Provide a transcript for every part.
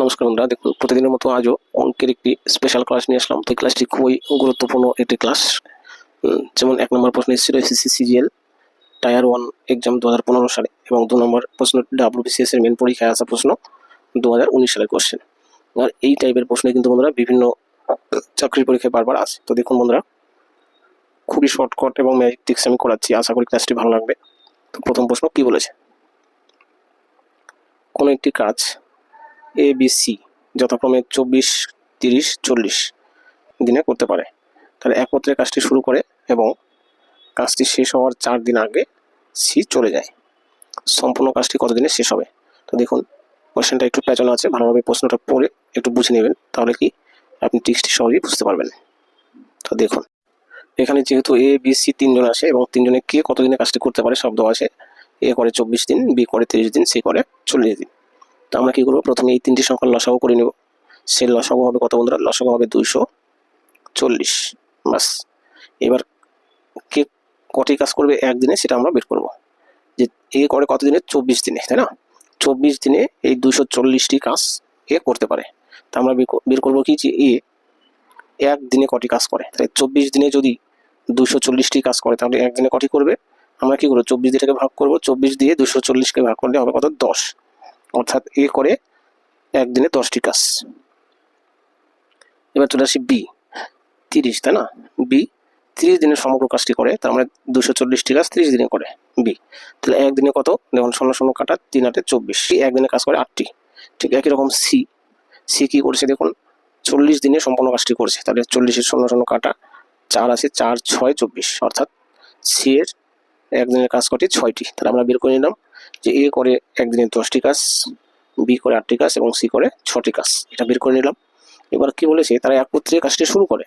নমস্কার বন্ধুরা, দেখুন প্রতিদিনের মতো আজও অঙ্কের একটি স্পেশাল ক্লাস নিয়ে আসলাম। তো এই ক্লাসটি খুবই গুরুত্বপূর্ণ একটি ক্লাস। যেমন 1 নম্বর প্রশ্ন এসেছিল এসএসসি সিজিএল টায়ার 1 এক্সাম 2015 সালে, এবং 2 নম্বর প্রশ্ন ডাব্লিউবিসিএস এর মেন পরীক্ষায় আসা প্রশ্ন 2019 সালের কোশ্চেন। আর এই টাইপের প্রশ্ন কিন্তু বন্ধুরা বিভিন্ন চাকরির পরীক্ষায় বারবার আসে। তো দেখুন বন্ধুরা, খুবই শর্টকাট এবং ম্যাজিক ট্রিক্স আমি করাচ্ছি, আশা করি ক্লাসটি ভালো লাগবে। তো প্রথম প্রশ্ন কি বলেছে, কোনো একটি কাজ এ বি সি যথাক্রমে 24, 30, 40 দিনে করতে পারে। তাহলে একত্রে কাজটি শুরু করে এবং কাজটি শেষ হওয়ার 4 দিন আগে সি চলে যায়। সম্পূর্ণ কাজটি কতদিনে শেষ হবে? তো দেখুন, কোশ্চেনটা একটু প্যাচানো আছে, ভালোভাবে প্রশ্নটা পড়ে একটু বুঝে নেবেন, তাহলে কি আপনি ট্রিক্সটি সহজেই বুঝতে পারবেন। তো দেখুন, এখানে যেহেতু এ বি সি 3 জন আসে এবং 3 জনে কে কতদিনে কাজটি করতে পারে শব্দ আছে। এ করে 24 দিন, বি করে 30 দিন, সি করে 40 দিন। তো আমরা কি করবো, প্রথমে এই 3টি সংখ্যার লসাগু করে নেব। সে লসাগু হবে কত বন্ধুরা? লসাগু হবে 240। বাস, এবার কে কটি কাজ করবে একদিনে সেটা আমরা বের করব। যে এ করে কত দিনে? 24 দিনে, তাই না? 24 দিনে এই 240টি কাজ এ করতে পারে। তা আমরা বের করবো কি, যে এ একদিনে কটি কাজ করে। তাই 24 দিনে যদি 240টি কাজ করে, তাহলে একদিনে কটি করবে? আমরা কি করবো, 24 দিনটাকে ভাগ করবো, 24 দিয়ে 240কে ভাগ করলে হবে কত? 10। অর্থাৎ এ করে একদিনে 10টি কাজ। এবার চলে আসি বি 30, তাই না? বি 30 দিনের সমগ্র কাজটি করে, তার মানে 240টি কাজ 30 দিনে করে বি। তাহলে একদিনে কত? দেখুন, 0 কাটা 3 8 24, একদিনে কাজ করে 8টি। ঠিক একই রকম সি, সি কি করেছে দেখুন, 40 দিনে সম্পূর্ণ কাজটি করছে। তাহলে 40-এর 0 কাটা 4 আছে, 4 6 24, অর্থাৎ সি এর একদিনের কাজ কটি? 6টি। তাহলে আমরা বের করে নিলাম যে এ করে একদিনে 10টি কাজ, বি করে 8টি কাজ এবং সি করে 6টি কাজ। এটা বের করে নিলাম। এবার কি বলেছে, তারা একত্রে কাজটি শুরু করে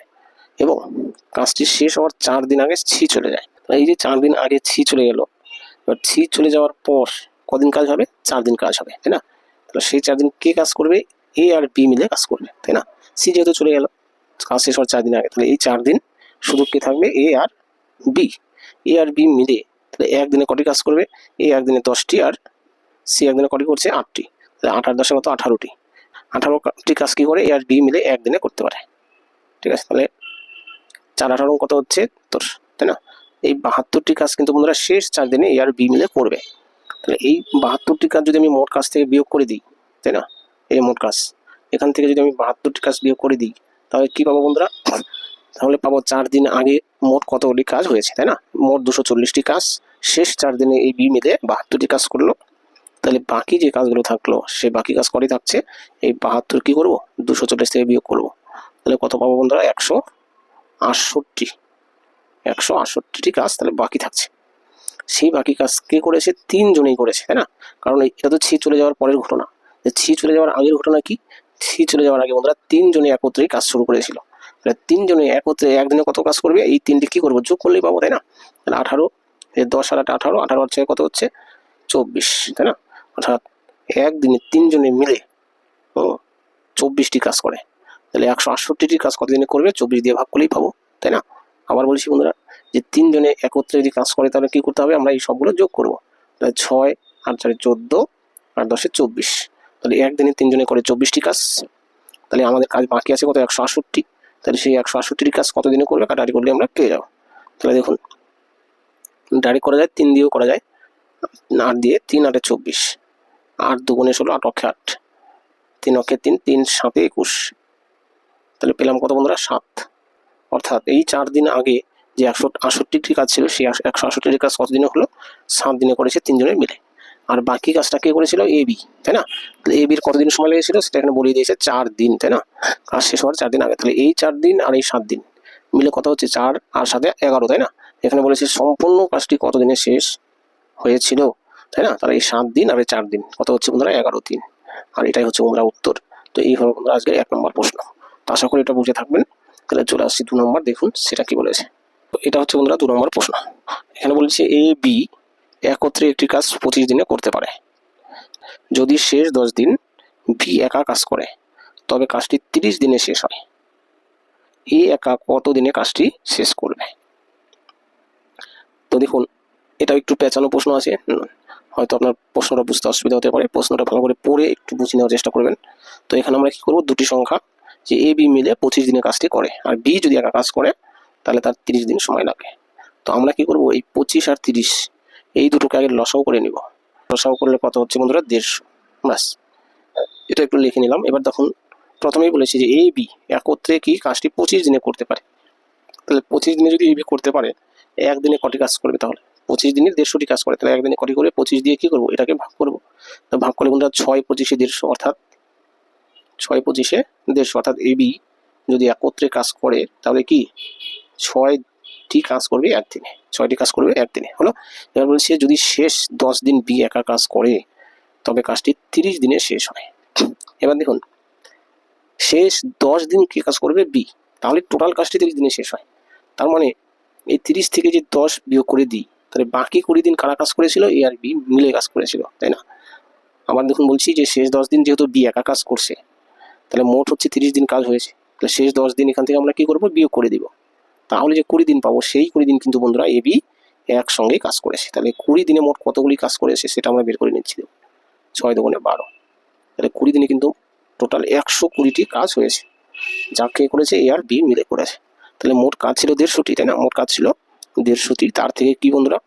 এবং কাজটি শেষ হওয়ার 4 দিন আগে ছি চলে যায়। এই যে 4 দিন আগে ছি চলে গেল, এবার ছি চলে যাওয়ার পর কদিন কাজ হবে? 4 দিন কাজ হবে, তাই না? তাহলে সেই 4 দিন কে কাজ করবে? এ আর বি মিলে কাজ করবে, তাই না? সি যেহেতু চলে গেল কাজ শেষ হওয়ার 4 দিন আগে, তাহলে এই 4 দিন শুধু কে থাকবে? এ আর বি। এ আর বি মিলে তাহলে একদিনে কটি কাজ করবে? এ একদিনে 10টি আর সি একদিনে কটি করছে? 8টি। তাহলে 8 আর 10 কত? 18টি। 18টি কাজ কি করে? এ আর বি মিলে একদিনে করতে পারে। ঠিক আছে, তাহলে 4 18 কত হচ্ছে? তোর, তাই না? এই 72টি কাজ কিন্তু বন্ধুরা শেষ 4 দিনে এ আর বি মিলে করবে। তাহলে এই 72টি কাজ যদি আমি মোট কাজ থেকে বিয়োগ করে দিই, তাই না? এই মোট কাজ এখান থেকে যদি আমি 72টি কাজ বিয়োগ করে দিই, তাহলে কি পাবো বন্ধুরা? তাহলে পাবো 4 দিন আগে মোট কতগুলি কাজ হয়েছে, তাই না? মোট 240টি কাজ, শেষ 4 দিনে এই বি মিলে 72টি কাজ করলো। তাহলে বাকি যে কাজগুলো থাকলো, সেই বাকি কাজ কটি থাকছে? এই 72 কি করবো? 240 থেকে বিয়োগ করবো। তাহলে কত পাবো বন্ধুরা? 168টি কাজ তাহলে বাকি থাকছে। সেই বাকি কাজ কে করেছে? 3 জনেই করেছে, তাই না? কারণ এটা তো ছি চলে যাওয়ার পরের ঘটনা। ছি চলে যাওয়ার আগের ঘটনা কি? ছি চলে যাওয়ার আগে বন্ধুরা 3 জনে একত্রেই কাজ শুরু করেছিল। তাহলে 3 জনে একত্রে একদিনে কত কাজ করবে? এই 3টি কি করবো? যোগ করলেই পাবো, তাই না? তাহলে 18, 10 আর 8 18, 18 হচ্ছে কত হচ্ছে? 24, তাই না? অর্থাৎ একদিনে 3 জনে মিলে 24টি কাজ করে। তাহলে 168টি কাজ কতদিনে করবে? 24 দিয়ে ভাগ করলেই পাবো, তাই না? আবার বলছি বন্ধুরা, যে 3 জনে একত্রে যদি কাজ করে, তাহলে কি করতে হবে? আমরা এই সবগুলো যোগ করবো। তাহলে 6 আর 4 14 আর 10 24, তাহলে একদিনে 3 জনে করে 24টি কাজ। তাহলে আমাদের কাজ বাকি আছে কত? 168। তাহলে সেই 168টি কাজ কতদিনে করবে? কাটাকাটি করলে আমরা পেয়ে যাবো। তাহলে দেখুন, ডাইরেক্ট করা যায়, 3 দিয়েও করা যায়, 8 দিয়ে, 3 8 24, 8 2 16, 8 অক্ষে 8, 3 অক্ষে 3, 3 7 21, তাহলে পেলাম কত বন্ধুরা? 7। অর্থাৎ এই 4 দিন আগে যে 168টি কাজ ছিল, সেই 168টি কাজ কতদিনে হলো? 7 দিনে করেছে 3 জনে মিলে। আর বাকি কাজটা কে করেছিল? এ বি, তাই না? তাহলে এ বির কতদিন সময় লেগেছিল সেটা এখানে বলিয়ে দিয়েছে, 4 দিন, তাই না? কাজ শেষ হওয়ার 4 দিন আগে। তাহলে এই 4 দিন আর এই 7 দিন মিলে কত হচ্ছে? 4 আর 7 11, তাই না? এখানে বলেছে সম্পূর্ণ কাজটি কতদিনে শেষ হয়েছিল, তাই না? তাহলে এই 7 দিন আর এই 4 দিন কত হচ্ছে বন্ধুরা? 11 দিন। আর এটাই হচ্ছে বন্ধুরা উত্তর। তো এই হলো বন্ধুরা আজকে 1 নম্বর প্রশ্ন। তো আশা করি এটা বুঝে থাকবেন। তাহলে চলে আসছি 2 নম্বর, দেখুন সেটা কি বলেছে। তো এটা হচ্ছে বন্ধুরা 2 নম্বর প্রশ্ন। এখানে বলেছে এ বি একত্রে একটি কাজ 25 দিনে করতে পারে। যদি শেষ 10 দিন বি একা কাজ করে, তবে কাজটি 30 দিনে শেষ হয়। এ একা কত দিনে কাজটি শেষ করবে? তো দেখুন, এটা একটু পেঁচানো প্রশ্ন আছে, হয়তো আপনার প্রশ্নটা বুঝতে অসুবিধা হতে পারে, প্রশ্নটা ভালো করে পড়ে একটু বুঝে নেওয়ার চেষ্টা করবেন। তো এখানে আমরা কি করব, দুটি সংখ্যা যে এ বি মিলে 25 দিনে কাজটি করে, আর বি যদি একা কাজ করে তাহলে তার 30 দিন সময় লাগে। তো আমরা কি করব, এই 25 আর 30 এই দুটোকে আগে লসাগু করে নিব। লসাগু করলে কত হচ্ছে বন্ধুরা, 150। বাস, এটা একটু লিখে নিলাম। এবার দেখুন, প্রথমেই বলেছি যে এ বি একত্রে কি কাজটি 25 দিনে করতে পারে। তাহলে 25 দিনে যদি এ বি করতে পারে, একদিনে কটি কাজ করবে? তাহলে 25 দিনে 150টি কাজ করে, তাহলে একদিনে কটি করে? 25 দিয়ে কি করবো, এটাকে ভাগ করবো। তো ভাগ করলে বন্ধুরা 6 25 150, অর্থাৎ 6 25 150, অর্থাৎ এ বি যদি একত্রে কাজ করে তাহলে কি 6টি কাজ করবে একদিনে, 6টি কাজ করবে একদিনে, হলো। এবার বলছে যদি শেষ 10 দিন বি একা কাজ করে তবে কাজটি 30 দিনে শেষ হয়। এবার দেখুন, শেষ 10 দিন কি কাজ করবে? বি, তাহলে টোটাল কাজটি 30 দিনে শেষ হয়। তার মানে এই 30 থেকে যে 10 বিয়োগ করে দিই, তাহলে বাকি 20 দিন কারা কাজ করেছিল? এ আর বি মিলে কাজ করেছিল, তাই না? আবার দেখুন, বলছি যে শেষ 10 দিন যেহেতু বি একা কাজ করছে, তাহলে মোট হচ্ছে 30 দিন কাজ হয়েছে। তাহলে শেষ 10 দিন এখান থেকে আমরা কি করব, বিয়োগ করে দিব। তাহলে যে 20 দিন পাবো, সেই 20 দিন কিন্তু বন্ধুরা এ বি একসঙ্গে কাজ করেছে। তাহলে 20 দিনে মোট কতগুলি কাজ করেছে সেটা আমরা বের করে নিচ্ছি। 6 দুগুণে 12, তাহলে 20 দিনে কিন্তু টোটাল 120টি কাজ হয়েছে, যা কে করেছে? এ আর বি মিলে করেছে। তাহলে মোট কাজ ছিল 150টি, তাই না? মোট কাজ ছিল 150টি, তার থেকে কি বন্ধুরা,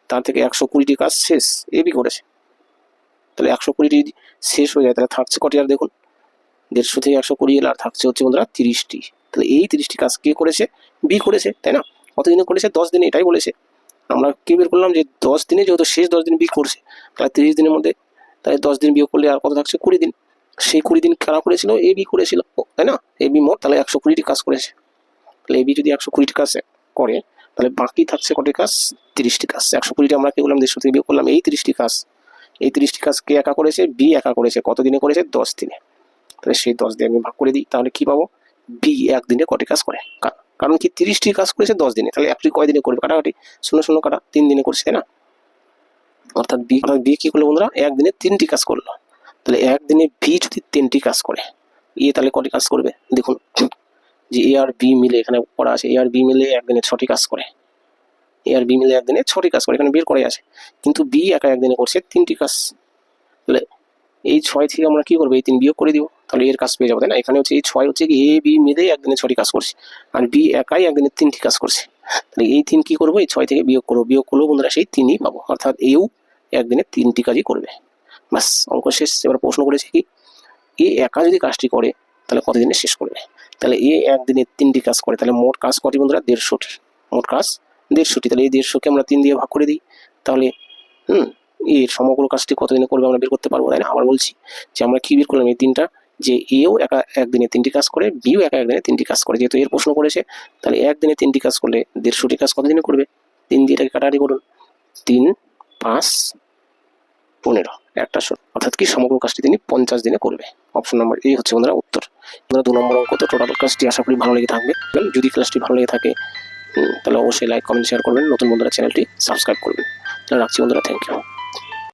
তার থেকে 120টি কাজ শেষ এ বি করেছে। তাহলে 120টি শেষ হয়ে যায়, তাহলে থাকছে কটি? আর দেখুন, 150 থেকে 120 এলে আর থাকছে হচ্ছে বন্ধুরা 30টি। তাহলে এই 30টি কাজ কে করেছে? বি করেছে, তাই না? কতদিনে করেছে? 10 দিনে, এটাই বলেছে। আমরা কি বের করলাম যে 10 দিনে, যেহেতু শেষ 10 দিন বি করছে, তাহলে 30 দিনের মধ্যে তাই 10 দিন বিয়োগ করলে আর কত থাকছে? 20 দিন। সেই 20 দিন কারা করেছিল? এ বি করেছিল, তাই না? এ বি মোট তাহলে 120টি কাজ করেছে। তাহলে এ বি যদি 120টি কাজ করে, তাহলে বাকি থাকছে কটি কাজ? 30টি কাজ। 120টি আমরা কি করলাম? 150 থেকে বিয়োগ করলাম এই 30টি কাজ। এই 30টি কাজ কে একা করেছে? বি একা করেছে। কত দিনে করেছে? 10 দিনে। তাহলে সেই 10 দিয়ে আমি ভাগ করে দিই, তাহলে কি পাবো? বি একদিনে কটি কাজ করে? কারণ কি 30টি কাজ করেছে 10 দিনে, তাহলে একটি কয় দিনে করবে? কাটাকাটি, 0 কাটা, 3 দিনে করছে, তাই না? অর্থাৎ বি কি করলো বন্ধুরা? একদিনে 3টি কাজ করলো। তাহলে একদিনে বি যদি 3টি কাজ করে, এ তাহলে কটি কাজ করবে? দেখুন যে এ আর বি মিলে এখানে করা আছে, এ আর বি মিলে একদিনে 6টি কাজ করে। এ আর বি মিলে একদিনে 6টি কাজ করে, এখানে বের করাই আছে। কিন্তু বি একা একদিনে করছে 3টি কাজ। তাহলে এই 6 থেকে আমরা কি করবো? এই 3 বিয়োগ করে দিব, তাহলে এর কাজ পেয়ে যাবো, তাই না? এখানে হচ্ছে এই 6 হচ্ছে কি এ বি মিলে একদিনে 6টি কাজ করছে, আর বি একাই একদিনে 3টি কাজ করছে। তাহলে এই 3 কি করবো? এই 6 থেকে বিয়োগ করবো, বিয়োগ করলেও বন্ধুরা সেই 3ই পাবো, অর্থাৎ এও একদিনে 3টি কাজই করবে। বাস, অঙ্ক শেষ। এবার প্রশ্ন করেছে কি, এ একা যদি কাজটি করে তাহলে কতদিনে শেষ করবে? তাহলে এ একদিনে 3টি কাজ করে, তাহলে মোট কাজ কটি বন্ধুরা? 150টি। মোট কাজ 150টি। তাহলে এই 150কে আমরা 3 দিয়ে ভাগ করে দিই, তাহলে এর সমগ্র কাজটি কতদিনে করবে আমরা বের করতে পারবো, তাই না? আবার বলছি যে আমরা কি বের করলাম এই 3টা, যে এও একা একদিনে 3টি কাজ করে, বিও একা একদিনে 3টি কাজ করে। যেহেতু এর প্রশ্ন করেছে, তাহলে একদিনে 3টি কাজ করলে 150টি কাজ কতদিনে করবে? 3 দিয়ে এটাকে কাটাকাটি করুন, 3 5 15, একটা অর্থাৎ কি সমগ্র কাজটি তিনি 50 দিনে করবে। অপশন নাম্বার এই হচ্ছে বন্ধুরা উত্তর। বন্ধুরা 2 নম্বর অঙ্ক তো টোটাল ক্লাসটি আশা করি ভালো লেগে থাকবে। যদি ক্লাসটি ভালো লেগে থাকে তাহলে অবশ্যই লাইক কমেন্ট শেয়ার করবেন, নতুন বন্ধুরা চ্যানেলটি সাবস্ক্রাইব করবেন। তাহলে রাখছি বন্ধুরা, থ্যাংক ইউ।